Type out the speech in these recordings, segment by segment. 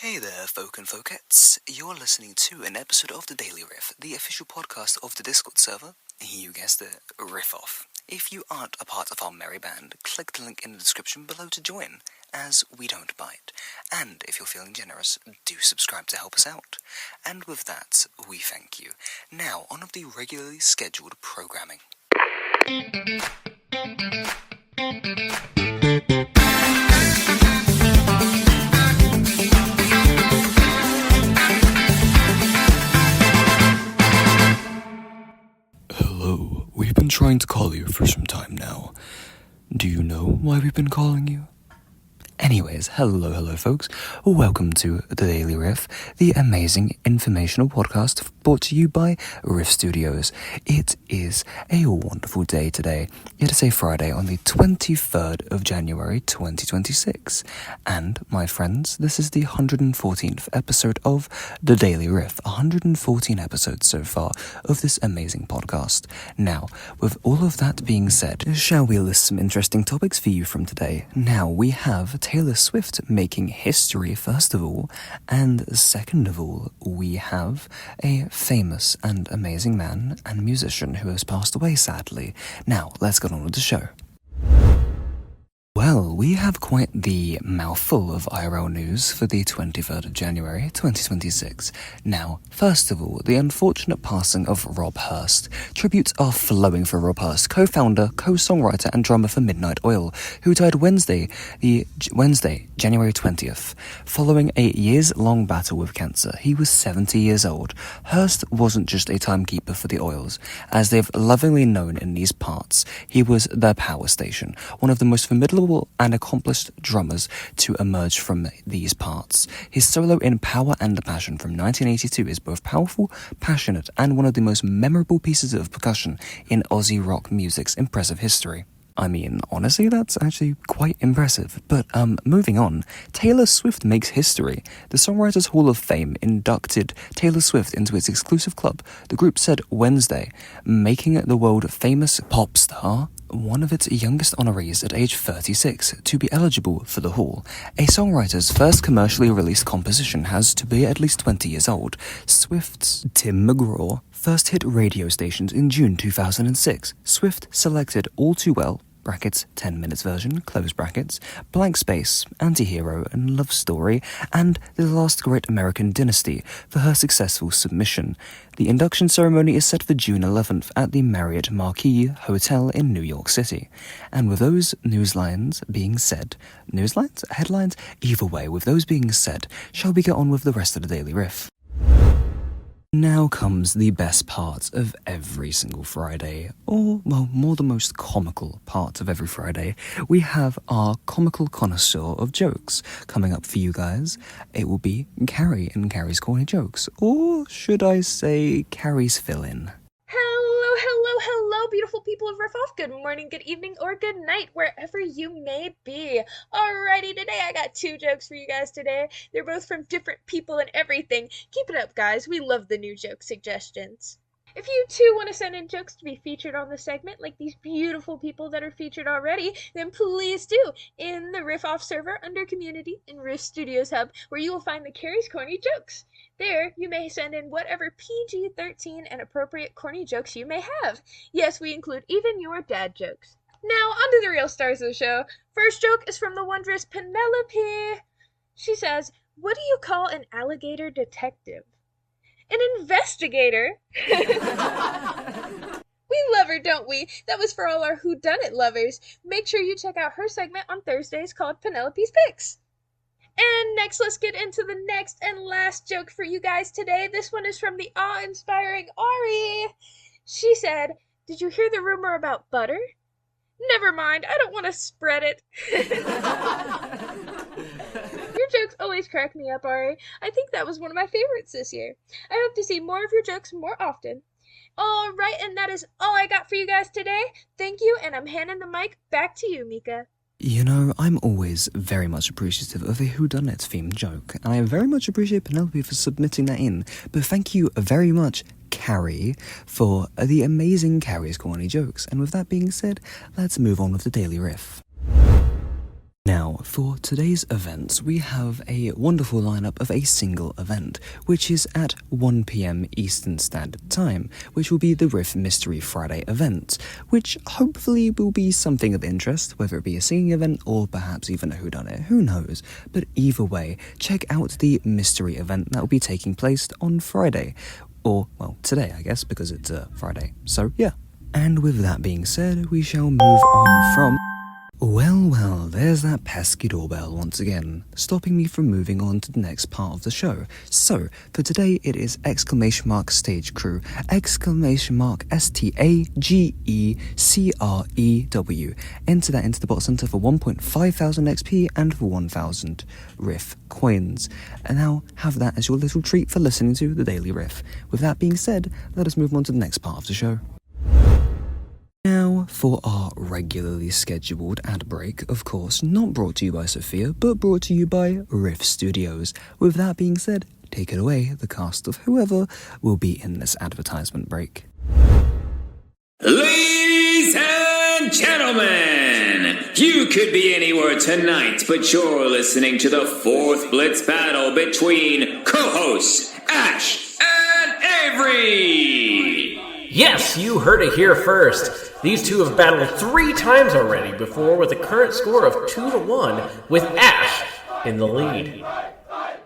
Hey there, folk and folkettes. You're listening to an episode of The Daily Riff, the official podcast of the Discord server. You guessed it, Riff-Off. If you aren't a part of our merry band, click the link in the description below to join, as we don't bite. And if you're feeling generous, do subscribe to help us out. And with that, we thank you. Now, on of the regularly scheduled programming. Hello, we've been trying to call you for some time now. Do you know why we've been calling you? Anyways, hello folks. Welcome to The Daily Riff, the amazing informational podcast brought to you by Riff Studios. It is a wonderful day today. It is a Friday on the 23rd of January 2026. And my friends, this is the 114th episode of The Daily Riff. 114 episodes so far of this amazing podcast. Now, with all of that being said, shall we list some interesting topics for you from today? Now, we have Taylor Swift making history, first of all, and second of all, we have a famous and amazing man and musician who has passed away, sadly. Now, let's get on with the show. Well, we have quite the mouthful of IRL news for the 23rd of January 2026. Now, first of all, the unfortunate passing of Rob Hurst. Tributes are flowing for Rob Hurst, co-founder, co-songwriter and drummer for Midnight Oil, who died Wednesday, January 20th. Following a years-long battle with cancer, he was 70 years old. Hurst wasn't just a timekeeper for the Oils. As they've lovingly known in these parts, he was their power station, one of the most formidable and accomplished drummers to emerge from these parts. His solo in Power and Passion from 1982 is both powerful, passionate, and one of the most memorable pieces of percussion in Aussie rock music's impressive history. I mean, honestly, that's actually quite impressive. But, moving on, Taylor Swift makes history. The Songwriters Hall of Fame inducted Taylor Swift into its exclusive club, the group said Wednesday, making the world-famous pop star one of its youngest honorees at age 36 to be eligible for the hall. A songwriter's first commercially released composition has to be at least 20 years old. Swift's Tim McGraw first hit radio stations in June 2006. Swift selected All Too Well, brackets 10 minutes version, close brackets, Blank Space, Antihero and Love Story, and The Last Great American Dynasty for her successful submission. The induction ceremony is set for June 11th at the Marriott Marquis Hotel in New York City. And with those headlines? Either way, with those being said, shall we get on with the rest of the Daily Riff? Now comes the best part of every single Friday, or, well, more the most comical part of every Friday. We have our comical connoisseur of jokes coming up for you guys. It will be Carrie and Carrie's Corny Jokes, or should I say Carrie's Fill-In. Hello, beautiful people of Riff-Off. Good morning, good evening, or good night, wherever you may be. Alrighty, today I got two jokes for you guys today. They're both from different people and everything. Keep it up, guys. We love the new joke suggestions. If you too want to send in jokes to be featured on the segment, like these beautiful people that are featured already, then please do in the Riff-Off server under Community in Riff Studios Hub, where you will find the Carrie's Corny Jokes. There, you may send in whatever PG-13 and appropriate corny jokes you may have. Yes, we include even your dad jokes. Now, on to the real stars of the show. First joke is from the wondrous Penelope. She says, "What do you call an alligator detective?" An investigator. We love her, don't we? That was for all our whodunit lovers. Make sure you check out her segment on Thursdays called Penelope's Picks. And next, let's get into the next and last joke for you guys today. This one is from the awe-inspiring Ari. She said, "Did you hear the rumor about butter?" "Never mind, I don't want to spread it." Your jokes always crack me up, Ari. I think that was one of my favorites this year. I hope to see more of your jokes more often. Alright, and that is all I got for you guys today. Thank you, and I'm handing the mic back to you, Mika. You know, I'm always very much appreciative of a whodunit themed joke, and I very much appreciate Penelope for submitting that in. But thank you very much, Carrie, for the amazing Carrie's Corny Jokes. And with that being said, let's move on with the Daily Riff. Now, for today's events, we have a wonderful lineup of a single event, which is at 1 PM Eastern Standard Time, which will be the Riff Mystery Friday event, which hopefully will be something of interest, whether it be a singing event or perhaps even a whodunit, who knows. But either way, check out the mystery event that will be taking place on Friday. Or, well, today, I guess, because it's Friday. So, yeah. And with that being said, we shall move on from... Well, there's that pesky doorbell once again, stopping me from moving on to the next part of the show. So, for today it is !stage crew, !STAGECREW. Enter that into the bot center for 1,500 XP and for 1,000 Riff coins. And now, have that as your little treat for listening to the Daily Riff. With that being said, let us move on to the next part of the show. Now, for our regularly scheduled ad break, of course, not brought to you by Sophia, but brought to you by Riff Studios. With that being said, take it away, the cast of whoever will be in this advertisement break. Ladies and gentlemen, you could be anywhere tonight, but you're listening to the fourth Blitz battle between co-hosts Ash and Avery. Yes, you heard it here first. These two have battled 3 times already before, with a current score of 2-1, with Ash in the lead.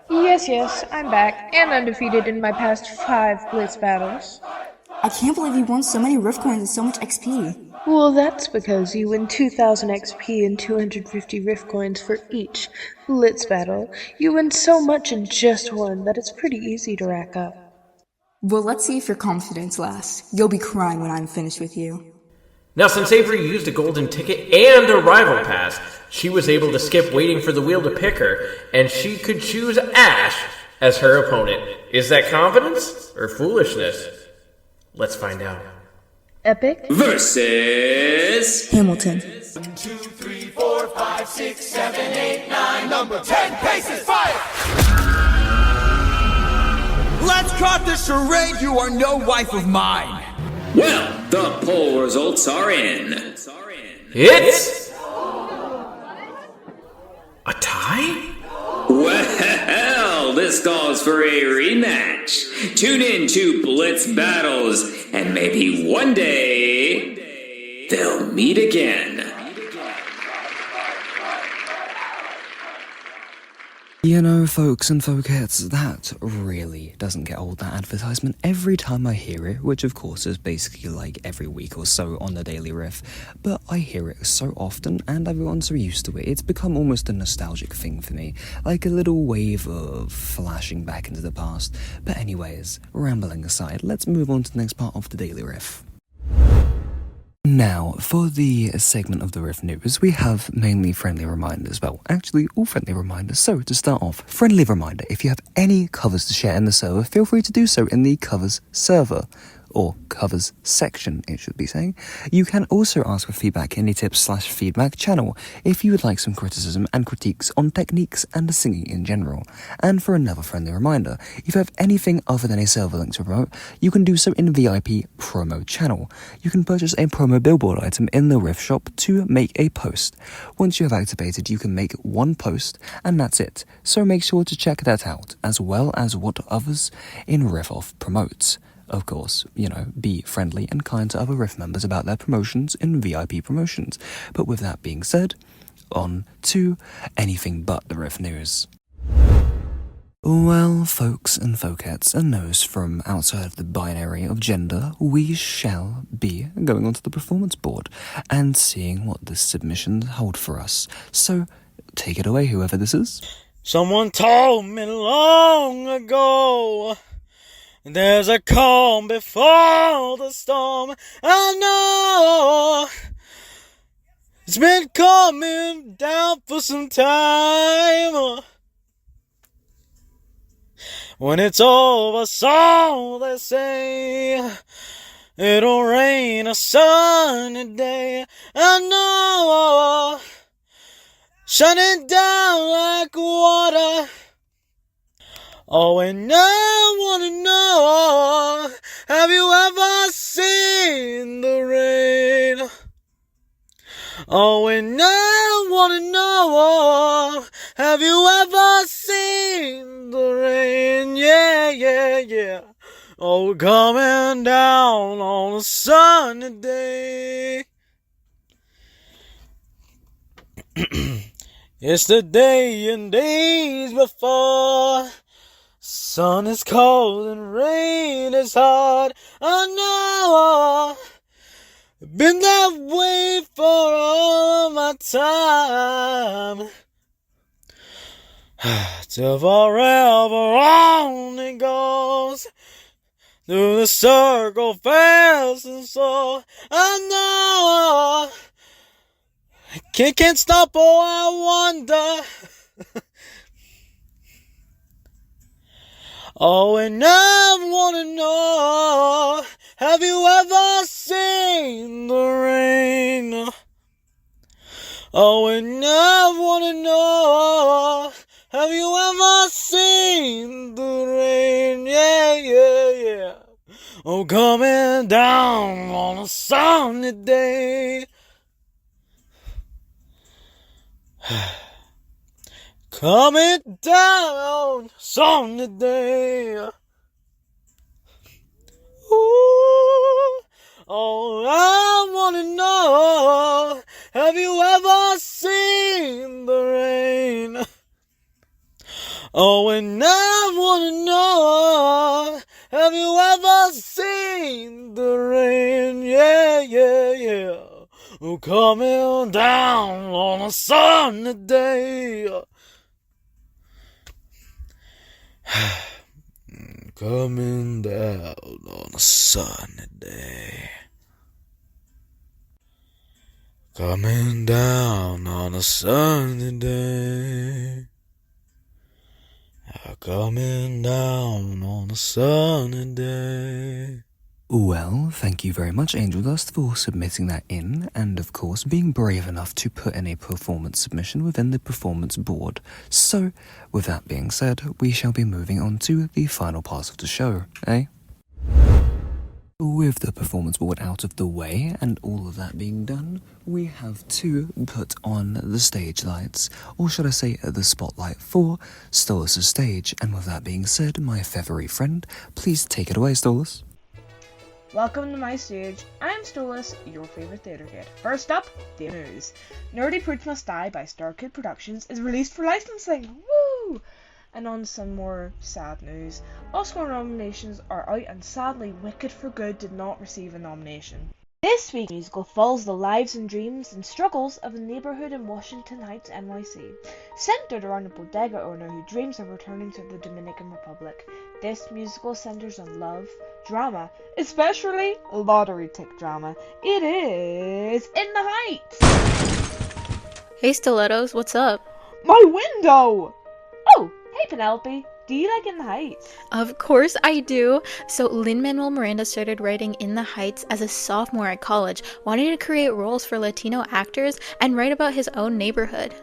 Yes, I'm back and undefeated in my past 5 Blitz battles. I can't believe you won so many Riff coins and so much XP. Well, that's because you win 2,000 XP and 250 Riff coins for each Blitz battle. You win so much in just one that it's pretty easy to rack up. Well, let's see if your confidence lasts. You'll be crying when I'm finished with you. Now, since Avery used a golden ticket and a rival pass, she was able to skip waiting for the wheel to pick her, and she could choose Ash as her opponent. Is that confidence or foolishness? Let's find out. Epic versus Hamilton. 1, 2, 3, 4, 5, 6, 7, 8, 9, number 10 paces, fire! Let's cut the charade, you are no wife of mine! Well, the poll results are in. It's a tie? Well, this calls for a rematch. Tune in to Blitz Battles, and maybe one day they'll meet again. You know, folks and folkettes, that really doesn't get old, that advertisement. Every time I hear it, which of course is basically like every week or so on the Daily Riff, but I hear it so often and everyone's so used to it, it's become almost a nostalgic thing for me, like a little wave of flashing back into the past. But anyways, rambling aside, let's move on to the next part of the Daily Riff. Now, for the segment of the Riff News, we have mainly friendly reminders. Well, actually, all friendly reminders. So, to start off, friendly reminder, if you have any covers to share in the server, feel free to do so in the covers server. Or covers section, it should be saying. You can also ask for feedback in the tips/feedback channel if you would like some criticism and critiques on techniques and singing in general. And for another friendly reminder, if you have anything other than a server link to promote, you can do so in VIP promo channel. You can purchase a promo billboard item in the Riff shop to make a post. Once you have activated, you can make one post and that's it. So make sure to check that out, as well as what others in Riff-Off promotes. Of course, you know, be friendly and kind to other Riff members about their promotions in VIP promotions. But with that being said, on to anything but the Riff News. Well, folks and folkettes and those from outside of the binary of gender, we shall be going onto the performance board and seeing what the submissions hold for us. So, take it away, whoever this is. Someone told me long ago, there's a calm before the storm. I know it's been coming down for some time. When it's over, so they say, it'll rain a sunny day. I know, shining down like water. Oh, and I wanna know, have you ever seen the rain? Oh, and I wanna know, have you ever seen the rain? Yeah, yeah, yeah. Oh, coming down on a sunny day. It's the day and days before. Sun is cold and rain is hard. I know. Been that way for all my time. Till forever on it goes. Through the circle fast and so. I know. Can't stop, oh, I wonder. Oh, and I wanna know, have you ever seen the rain? Oh, and I wanna know, have you ever seen the rain? Yeah, yeah, yeah. Oh, coming down on a sunny day. Coming down sunny day. Ooh, oh, I wanna know, have you ever seen the rain? Oh, and I wanna know, have you ever seen the rain? Yeah, yeah, yeah. Oh, coming down on a sunny day. Coming down on a sunny day. Coming down on a sunny day. Coming down on a sunny day. Well, thank you very much, Angel Dust, for submitting that in, and of course being brave enough to put in a performance submission within the performance board. So, with that being said, we shall be moving on to the final part of the show, eh? With the performance board out of the way, and all of that being done, we have to put on the stage lights, or should I say the spotlight for Stolas Stage, and with that being said, my feathery friend, please take it away, Stolas. Welcome to my stage. I'm Stolas, your favorite theater kid. First up, the news. Nerdy Pooch Must Die by Star Kid Productions is released for licensing. Woo! And on some more sad news, Oscar nominations are out and sadly Wicked for Good did not receive a nomination. This week's musical follows the lives and dreams and struggles of a neighborhood in Washington Heights, NYC, centered around a bodega owner who dreams of returning to the Dominican Republic. This musical centers on love, drama, especially lottery tick drama. It is In the Heights! Hey Stilettos, what's up? My window! Oh, hey Penelope. Do you like In the Heights? Of course I do. So Lin-Manuel Miranda started writing In the Heights as a sophomore at college, wanting to create roles for Latino actors and write about his own neighborhood.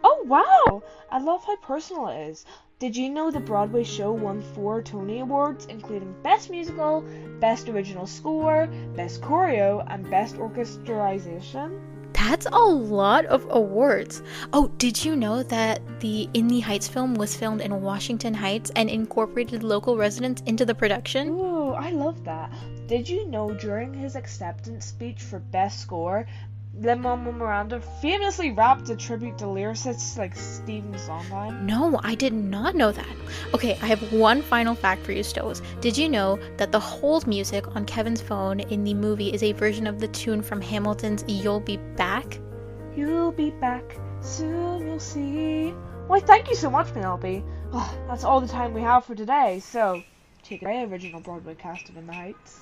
Oh wow! I love how personal it is. Did you know the Broadway show won 4 Tony Awards, including Best Musical, Best Original Score, Best Choreo, and Best Orchestration? That's a lot of awards. Oh, did you know that the In the Heights film was filmed in Washington Heights and incorporated local residents into the production? Ooh, I love that. Did you know during his acceptance speech for Best Score, Lin-Manuel Miranda famously rapped a tribute to lyricists like Stephen Sondheim? No, I did not know that. Okay, I have one final fact for you, Stows. Did you know that the hold music on Kevin's phone in the movie is a version of the tune from Hamilton's You'll Be Back? You'll be back, soon you'll see. Why, thank you so much, Penelope. Oh, that's all the time we have for today, so take it away, original Broadway cast of In the Heights.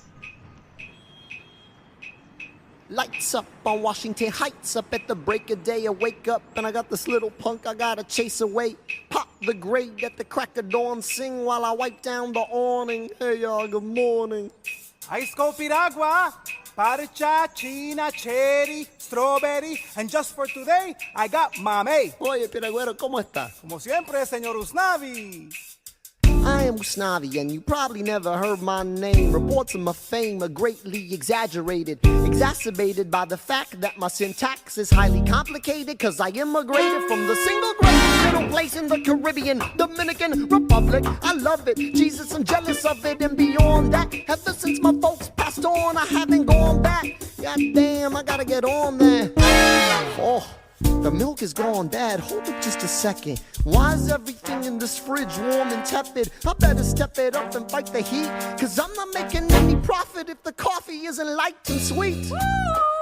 Lights up on Washington Heights, up at the break of day. I wake up and I got this little punk I gotta chase away. Pop the grade at the crack of dawn, sing while I wipe down the awning. Hey y'all, good morning. Ice cold piragua, parcha, china, cherry, strawberry, and just for today, I got mamey. Oye, piragüero, ¿cómo estás? Como siempre, señor Usnavi. I am Usnavi, and you probably never heard my name. Reports of my fame are greatly exaggerated, exacerbated by the fact that my syntax is highly complicated, cause I immigrated from the single greatest middle place in the Caribbean, Dominican Republic. I love it, Jesus, I'm jealous of it, and beyond that, ever since my folks passed on, I haven't gone back. God damn, I gotta get on that. Oh, the milk is gone, Dad. Hold up just a second. Why is everything in this fridge warm and tepid? I better step it up and fight the heat, cause I'm not making any profit if the coffee isn't light and sweet.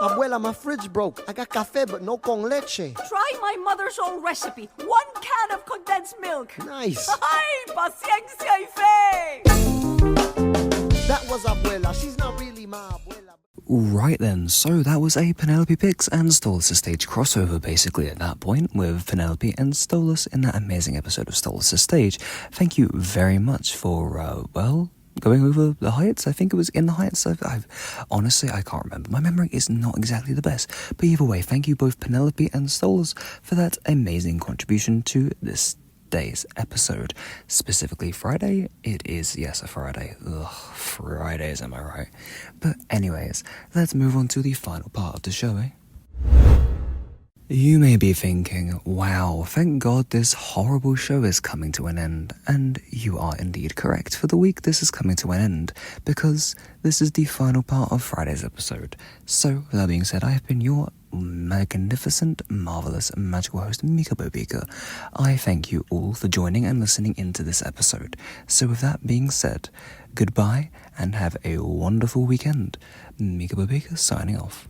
Abuela, my fridge broke. I got café but no con leche. Try my mother's own recipe. 1 can of condensed milk. Nice. Ay, paciencia y fe. That was Abuela. She's not really my abuela. Right then, so that was a Penelope Pix and Stolas Stage crossover basically at that point, with Penelope and Stolas in that amazing episode of Stolas Stage. Thank you very much for, going over the Heights. I think it was in the Heights. Honestly, I can't remember. My memory is not exactly the best. But either way, thank you both Penelope and Stolas for that amazing contribution to this day's episode. Specifically Friday. It is, yes, a Friday. Ugh, Fridays, am I right? But anyways, let's move on to the final part of the show, eh? You may be thinking, wow, thank God this horrible show is coming to an end. And you are indeed correct. For the week, this is coming to an end, because this is the final part of Friday's episode. So, with that being said, I have been your magnificent, marvelous, magical host, Mika Bobika. I thank you all for joining and listening into this episode. So with that being said, goodbye and have a wonderful weekend. Mika Bobika signing off.